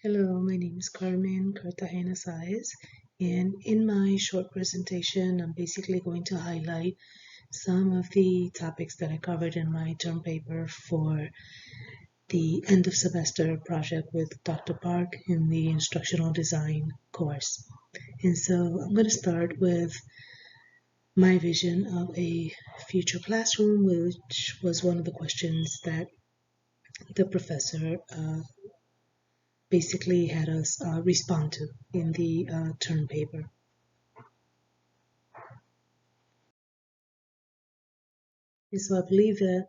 Hello, my name is Carmen Cartagena Saez, and in my short presentation, I'm basically going to highlight some of the topics that I covered in my term paper for the end of semester project with Dr. Park in the Instructional Design course. And so I'm going to start with my vision of a future classroom, which was one of the questions that the professor basically had us respond to in the term paper. And so I believe that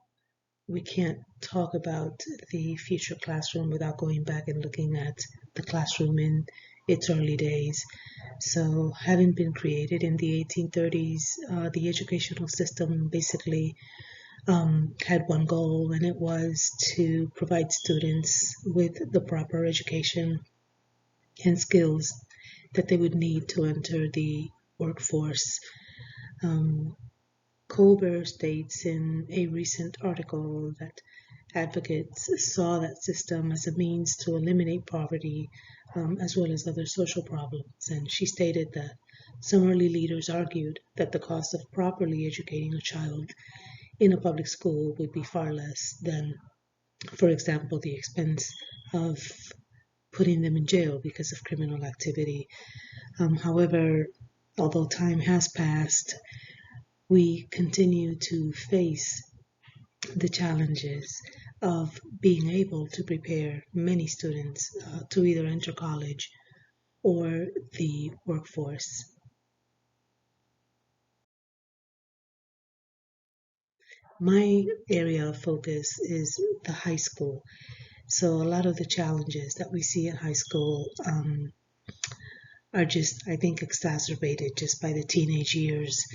we can't talk about the future classroom without going back and looking at the classroom in its early days. So, having been created in the 1830s, the educational system basically had one goal, and it was to provide students with the proper education and skills that they would need to enter the workforce. Um, Kober states in a recent article that advocates saw that system as a means to eliminate poverty as well as other social problems. And she stated that some early leaders argued that the cost of properly educating a child in a public school would be far less than, for example, the expense of putting them in jail because of criminal activity. However, although time has passed, we continue to face the challenges of being able to prepare many students to either enter college or the workforce. My area of focus is the high school. So a lot of the challenges that we see in high school are just, I think, exacerbated just by the teenage years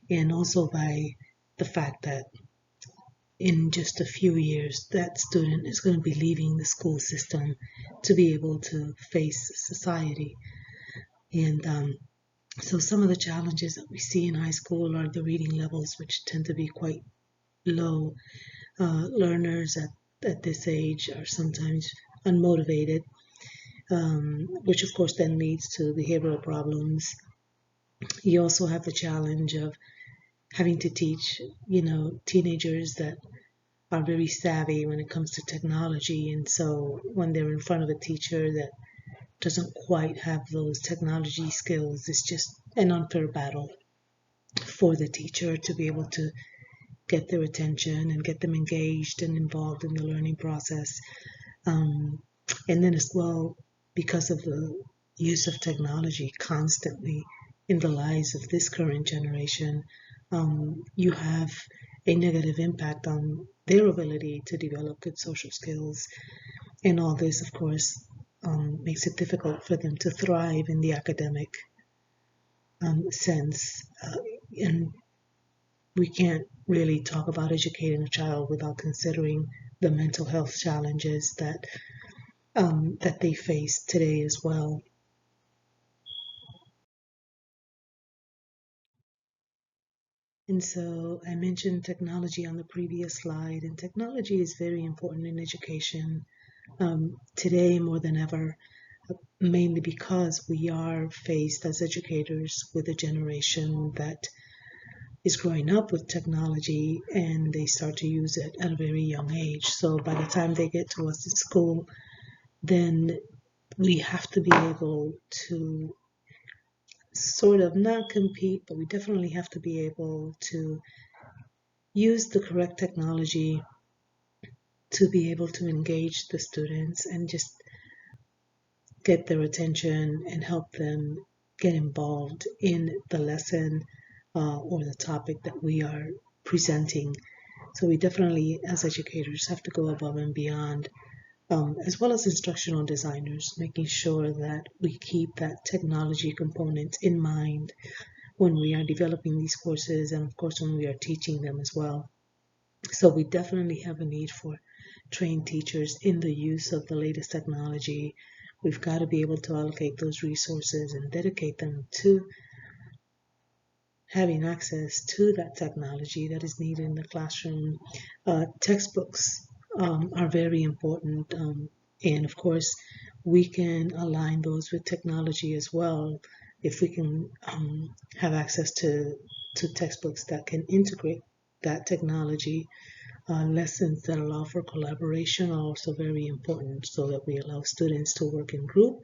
and also by the fact that in just a few years, that student is going to be leaving the school system to be able to face society. And so some of the challenges that we see in high school are the reading levels, which tend to be quite low. Learners at this age are sometimes unmotivated, which of course then leads to behavioral problems. You also have the challenge of having to teach, teenagers that are very savvy when it comes to technology. And so when they're in front of a teacher that doesn't quite have those technology skills, it's just an unfair battle for the teacher to be able to get their attention and get them engaged and involved in the learning process. Um, and then as well, because of the use of technology constantly in the lives of this current generation, you have a negative impact on their ability to develop good social skills. And all this, of course, makes it difficult for them to thrive in the academic sense. And we can't really talk about educating a child without considering the mental health challenges that they face today as well. And so I mentioned technology on the previous slide, and technology is very important in education today more than ever, mainly because we are faced as educators with a generation that is growing up with technology and they start to use it at a very young age. So by the time they get to us in school, then we have to be able to sort of not compete, but we definitely have to be able to use the correct technology to be able to engage the students and just get their attention and help them get involved in the lesson or the topic that we are presenting. So we definitely, as educators, have to go above and beyond, as well as instructional designers, making sure that we keep that technology component in mind when we are developing these courses and, of course, when we are teaching them as well. So we definitely have a need for trained teachers in the use of the latest technology. We've got to be able to allocate those resources and dedicate them to having access to that technology that is needed in the classroom. Textbooks are very important. And of course, we can align those with technology as well. If we can have access to textbooks that can integrate that technology, lessons that allow for collaboration are also very important, so that we allow students to work in group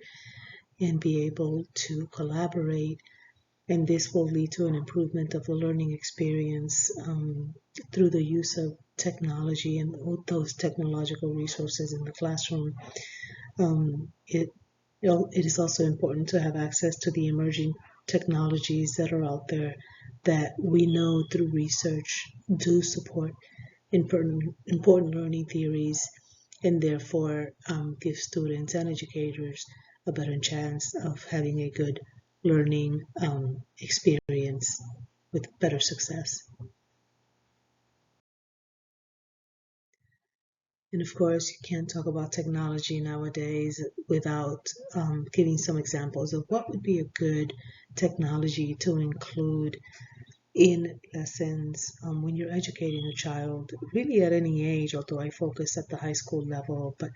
and be able to collaborate. And this will lead to an improvement of the learning experience through the use of technology and those technological resources in the classroom. It is also important to have access to the emerging technologies that are out there that we know through research do support important learning theories, and therefore give students and educators a better chance of having a good learning experience with better success. And of course, you can't talk about technology nowadays without giving some examples of what would be a good technology to include in lessons when you're educating a child, really at any age, although I focus at the high school level. But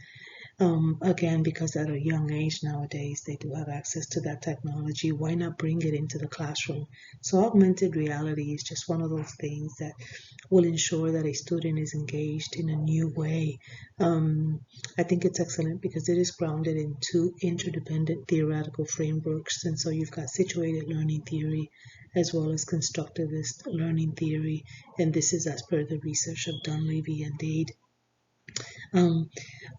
again, because at a young age nowadays, they do have access to that technology. Why not bring it into the classroom? So augmented reality is just one of those things that will ensure that a student is engaged in a new way. I think it's excellent because it is grounded in two interdependent theoretical frameworks. And so you've got situated learning theory as well as constructivist learning theory. And this is as per the research of Dunleavy and Dade.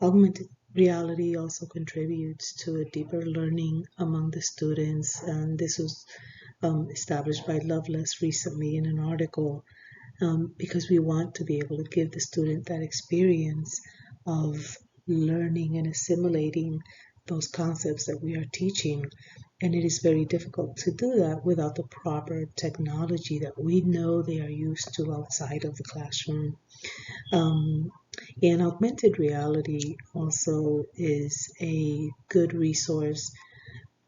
Augmented reality also contributes to a deeper learning among the students, and this was established by Loveless recently in an article, because we want to be able to give the student that experience of learning and assimilating those concepts that we are teaching. And it is very difficult to do that without the proper technology that we know they are used to outside of the classroom. And augmented reality also is a good resource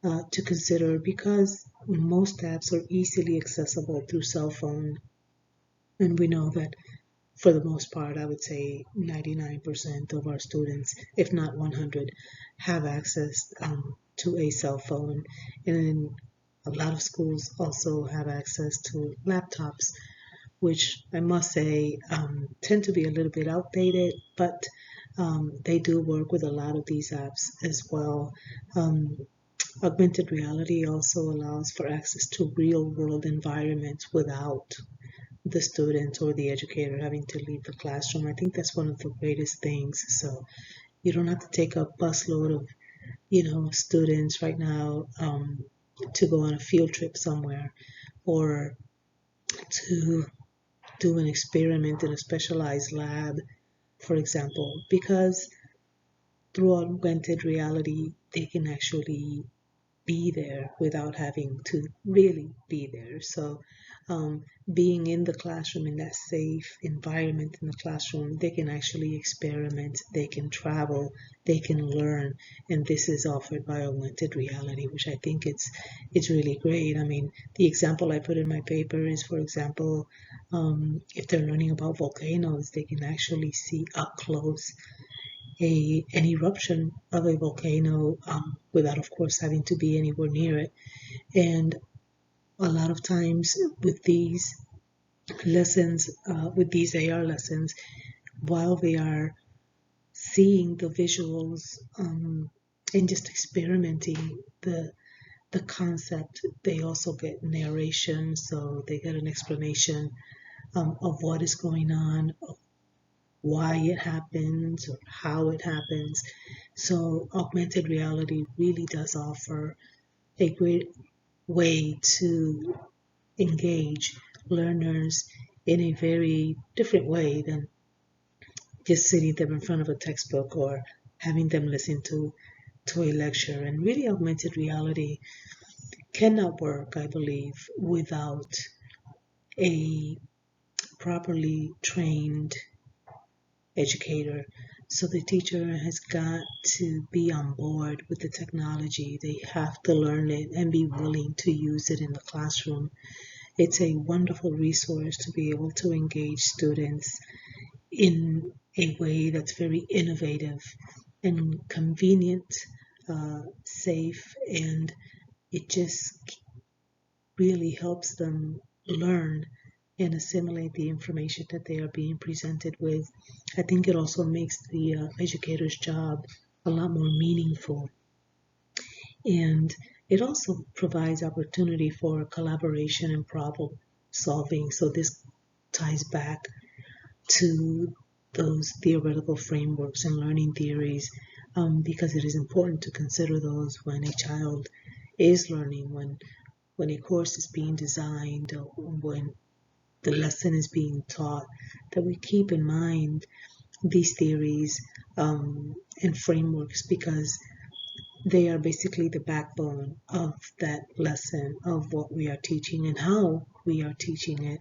to consider because most apps are easily accessible through cell phone. And we know that for the most part, I would say 99% of our students, if not 100, have access to a cell phone. And a lot of schools also have access to laptops, which I must say tend to be a little bit outdated, but they do work with a lot of these apps as well. Augmented reality also allows for access to real world environments without the student or the educator having to leave the classroom. I think that's one of the greatest things. So you don't have to take a busload of, students right now to go on a field trip somewhere or to do an experiment in a specialized lab, for example, because through augmented reality, they can actually be there without having to really be there. So, being in the classroom, in that safe environment in the classroom, they can actually experiment, they can travel, they can learn, and this is offered by augmented reality, which I think it's really great. I mean, the example I put in my paper is, for example, if they're learning about volcanoes, they can actually see up close an eruption of a volcano without, of course, having to be anywhere near it. And a lot of times with these lessons, with these AR lessons, while they are seeing the visuals and just experimenting the concept, they also get narration, so they get an explanation of what is going on, why it happens or how it happens. So augmented reality really does offer a great way to engage learners in a very different way than just sitting them in front of a textbook or having them listen to a lecture. And really augmented reality cannot work, I believe, without a properly trained educator. So the teacher has got to be on board with the technology. They have to learn it and be willing to use it in the classroom. It's a wonderful resource to be able to engage students in a way that's very innovative and convenient, safe, and it just really helps them learn and assimilate the information that they are being presented with. I think it also makes the educator's job a lot more meaningful, and it also provides opportunity for collaboration and problem solving. So this ties back to those theoretical frameworks and learning theories, because it is important to consider those when a child is learning, when a course is being designed, or when the lesson is being taught, that we keep in mind these theories and frameworks, because they are basically the backbone of that lesson, of what we are teaching and how we are teaching it.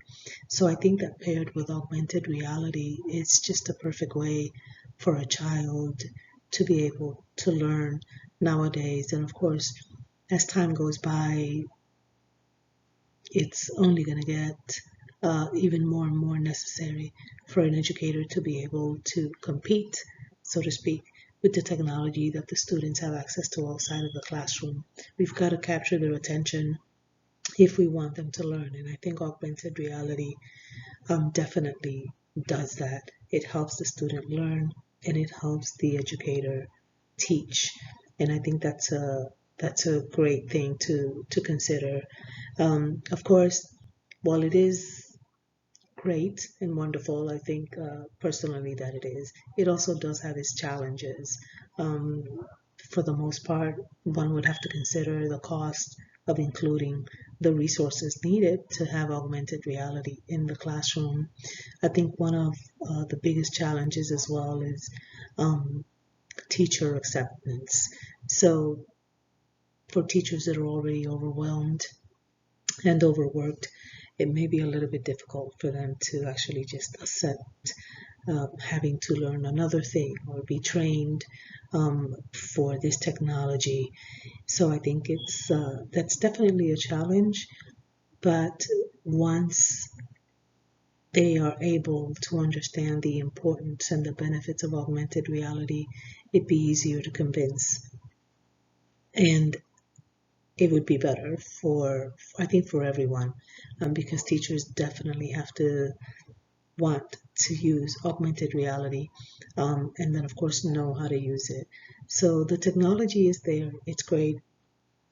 So I think that paired with augmented reality, it's just a perfect way for a child to be able to learn nowadays. And of course, as time goes by, it's only going to get even more and more necessary for an educator to be able to compete, so to speak, with the technology that the students have access to outside of the classroom. We've got to capture their attention if we want them to learn. And I think augmented reality definitely does that. It helps the student learn, and it helps the educator teach. And I think that's a great thing to consider. Of course, while it is great and wonderful, I think personally that it is, it also does have its challenges. Um, for the most part, one would have to consider the cost of including the resources needed to have augmented reality in the classroom. I think one of the biggest challenges as well is teacher acceptance. So for teachers that are already overwhelmed and overworked, it may be a little bit difficult for them to actually just accept having to learn another thing or be trained for this technology. So I think it's that's definitely a challenge. But once they are able to understand the importance and the benefits of augmented reality, it'd be easier to convince. And it would be better for, I think, for everyone, because teachers definitely have to want to use augmented reality, and then of course know how to use it. So the technology is there, it's great,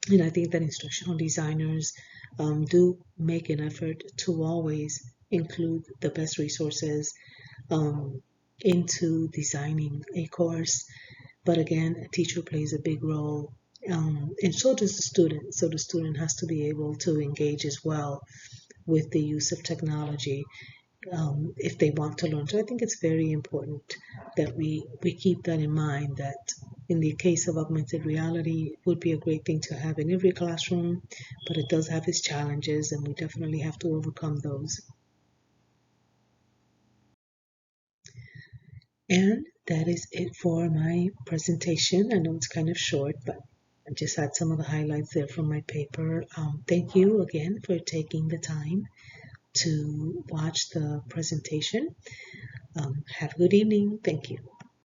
and I think that instructional designers do make an effort to always include the best resources um, into designing a course. But again, a teacher plays a big role, and so does the student. So the student has to be able to engage as well with the use of technology if they want to learn. So I think it's very important that we keep that in mind, that in the case of augmented reality, it would be a great thing to have in every classroom, but it does have its challenges, and we definitely have to overcome those. And that is it for my presentation. I know it's kind of short, but I just had some of the highlights there from my paper. Thank you again for taking the time to watch the presentation. Have a good evening. Thank you.